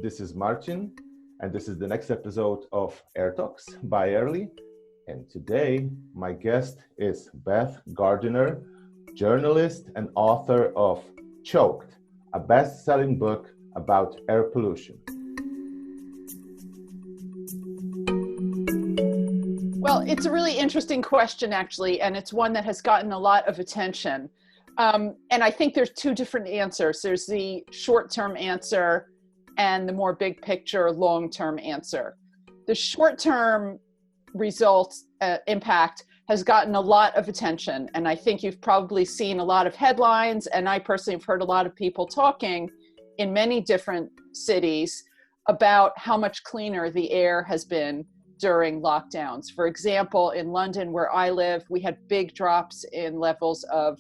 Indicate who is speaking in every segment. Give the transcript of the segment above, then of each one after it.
Speaker 1: this is Martin, and this is the next episode of AirTalks by MyAirly. And today, my guest is Beth Gardiner, journalist and author of Choked, a best-selling book about air pollution.
Speaker 2: Well, it's a really interesting question, actually, and it's one that has gotten a lot of attention. And I think there's two different answers. There's the short-term answer and the more big picture, long-term answer. The short-term results impact has gotten a lot of attention. And I think you've probably seen a lot of headlines, and I personally have heard a lot of people talking in many different cities about how much cleaner the air has been during lockdowns. For example, in London, where I live, we had big drops in levels of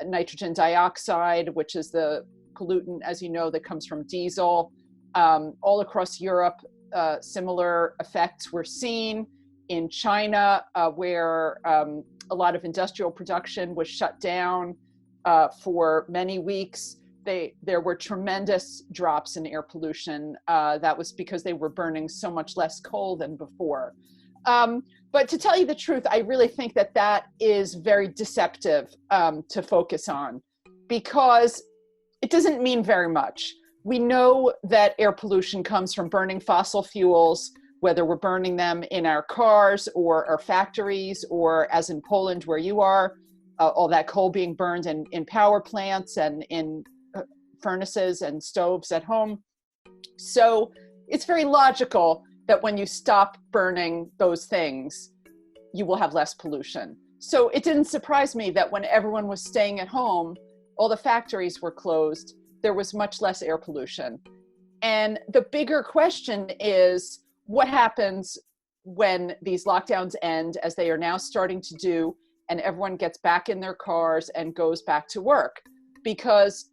Speaker 2: nitrogen dioxide, which is the pollutant, as you know, that comes from diesel. All across Europe, similar effects were seen. In China, where a lot of industrial production was shut down for many weeks, there were tremendous drops in air pollution. That was because they were burning so much less coal than before. But to tell you the truth, I really think that is very deceptive to focus on, because it doesn't mean very much. We know that air pollution comes from burning fossil fuels, whether we're burning them in our cars or our factories, or as in Poland where you are, all that coal being burned in power plants and in furnaces and stoves at home. So it's very logical that when you stop burning those things, you will have less pollution. So it didn't surprise me that when everyone was staying at home, all the factories were closed, there was much less air pollution. And the bigger question is, what happens when these lockdowns end, as they are now starting to do, and everyone gets back in their cars and goes back to work? Because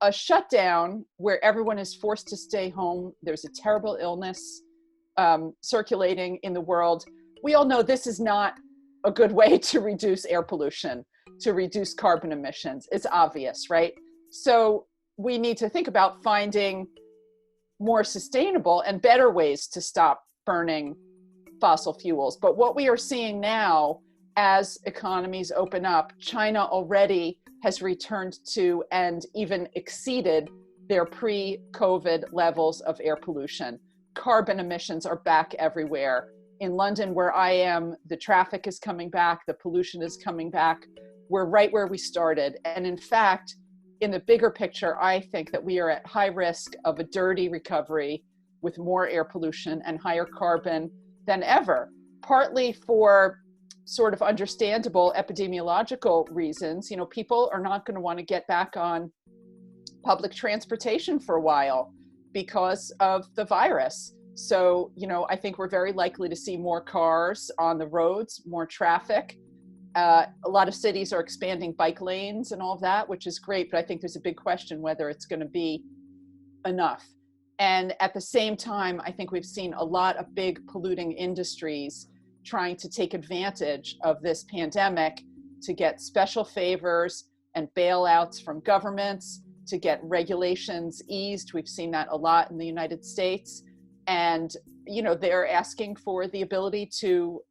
Speaker 2: a shutdown where everyone is forced to stay home, there's a terrible illness circulating in the world. We all know this is not a good way to reduce air pollution, to reduce carbon emissions. It's obvious, right? So we need to think about finding more sustainable and better ways to stop burning fossil fuels. But what we are seeing now, as economies open up, China already has returned to and even exceeded their pre-COVID levels of air pollution. Carbon emissions are back everywhere. In London, where I am, the traffic is coming back, the pollution is coming back. We're right where we started. And in fact, in the bigger picture, I think that we are at high risk of a dirty recovery with more air pollution and higher carbon than ever, partly for sort of understandable epidemiological reasons. You know, people are not going to want to get back on public transportation for a while because of the virus. So, you know, I think we're very likely to see more cars on the roads, more traffic. A lot of cities are expanding bike lanes and all of that, which is great, but I think there's a big question whether it's going to be enough. And at the same time, I think we've seen a lot of big polluting industries trying to take advantage of this pandemic to get special favors and bailouts from governments, to get regulations eased. We've seen that a lot in the United States. And, you know, they're asking for the ability to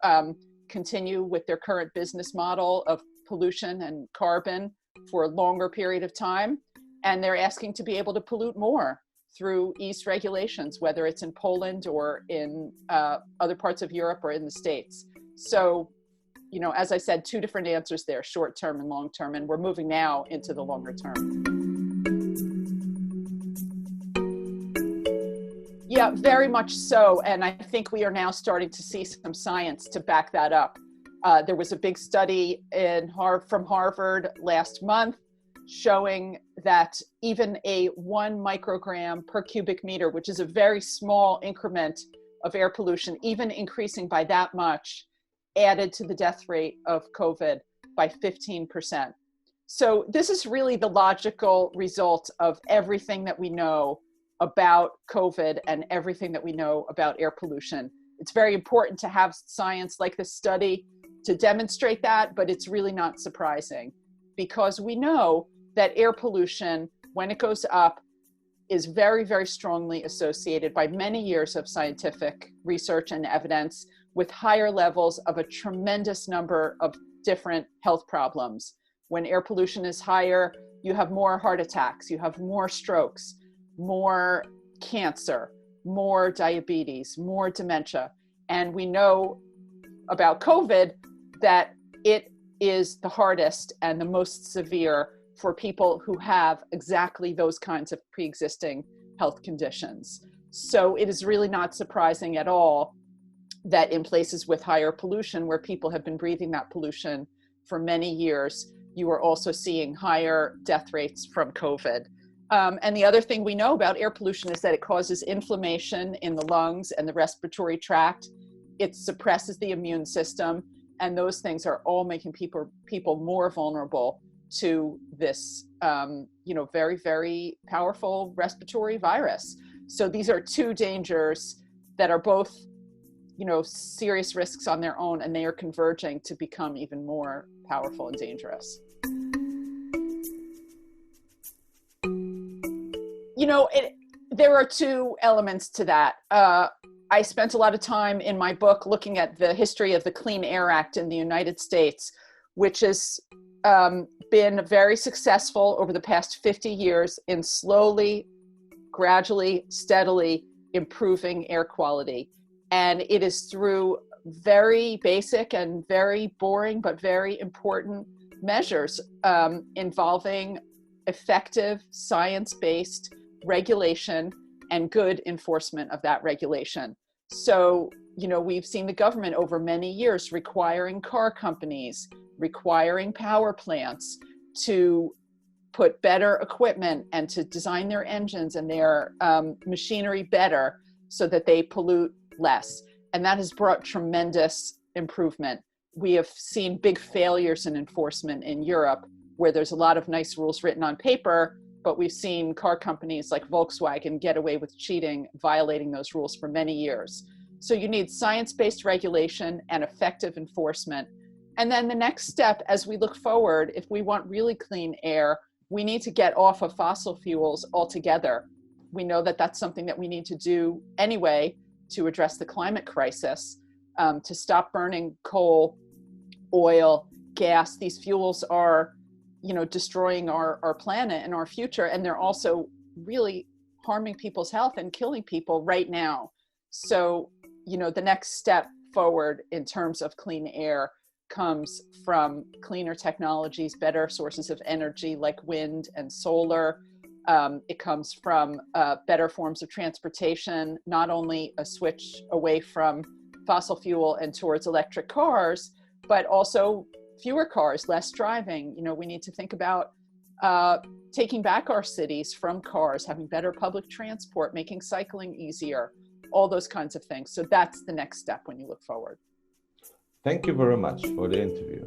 Speaker 2: continue with their current business model of pollution and carbon for a longer period of time. And they're asking to be able to pollute more through eased regulations, whether it's in Poland or in other parts of Europe or in the States. So, you know, as I said, two different answers there, short term and long term, and we're moving now into the longer term. Yeah, very much so. And I think we are now starting to see some science to back that up. There was a big study from Harvard last month showing that even a 1 microgram per cubic meter, which is a very small increment of air pollution, even increasing by that much, added to the death rate of COVID by 15%. So this is really the logical result of everything that we know about COVID and everything that we know about air pollution. It's very important to have science like this study to demonstrate that, but it's really not surprising, because we know that air pollution, when it goes up, is very, very strongly associated by many years of scientific research and evidence with higher levels of a tremendous number of different health problems. When air pollution is higher, you have more heart attacks, you have more strokes, more cancer, more diabetes, more dementia. And we know about COVID that it is the hardest and the most severe for people who have exactly those kinds of pre-existing health conditions. So it is really not surprising at all that in places with higher pollution, where people have been breathing that pollution for many years, you are also seeing higher death rates from COVID. And the other thing we know about air pollution is that it causes inflammation in the lungs and the respiratory tract. It suppresses the immune system, and those things are all making people more vulnerable to this, very, very powerful respiratory virus. So these are two dangers that are both, serious risks on their own, and they are converging to become even more powerful and dangerous. There are two elements to that. I spent a lot of time in my book looking at the history of the Clean Air Act in the United States, which has been very successful over the past 50 years in slowly, gradually, steadily improving air quality. And it is through very basic and very boring, but very important measures involving effective science-based regulation and good enforcement of that regulation. So, we've seen the government over many years requiring car companies, requiring power plants to put better equipment and to design their engines and their machinery better so that they pollute less. And that has brought tremendous improvement. We have seen big failures in enforcement in Europe, where there's a lot of nice rules written on paper, but we've seen car companies like Volkswagen get away with cheating, violating those rules for many years. So you need science-based regulation and effective enforcement. And then the next step, as we look forward, if we want really clean air, we need to get off of fossil fuels altogether. We know that that's something that we need to do anyway to address the climate crisis, to stop burning coal, oil, gas. These fuels are destroying our planet and our future, and they're also really harming people's health and killing people right now. So, the next step forward in terms of clean air comes from cleaner technologies, better sources of energy like wind and solar. It comes from better forms of transportation, not only a switch away from fossil fuel and towards electric cars, but also fewer cars, less driving. We need to think about taking back our cities from cars, having better public transport, making cycling easier, all those kinds of things. So that's the next step when you look forward.
Speaker 1: Thank you very much for the interview.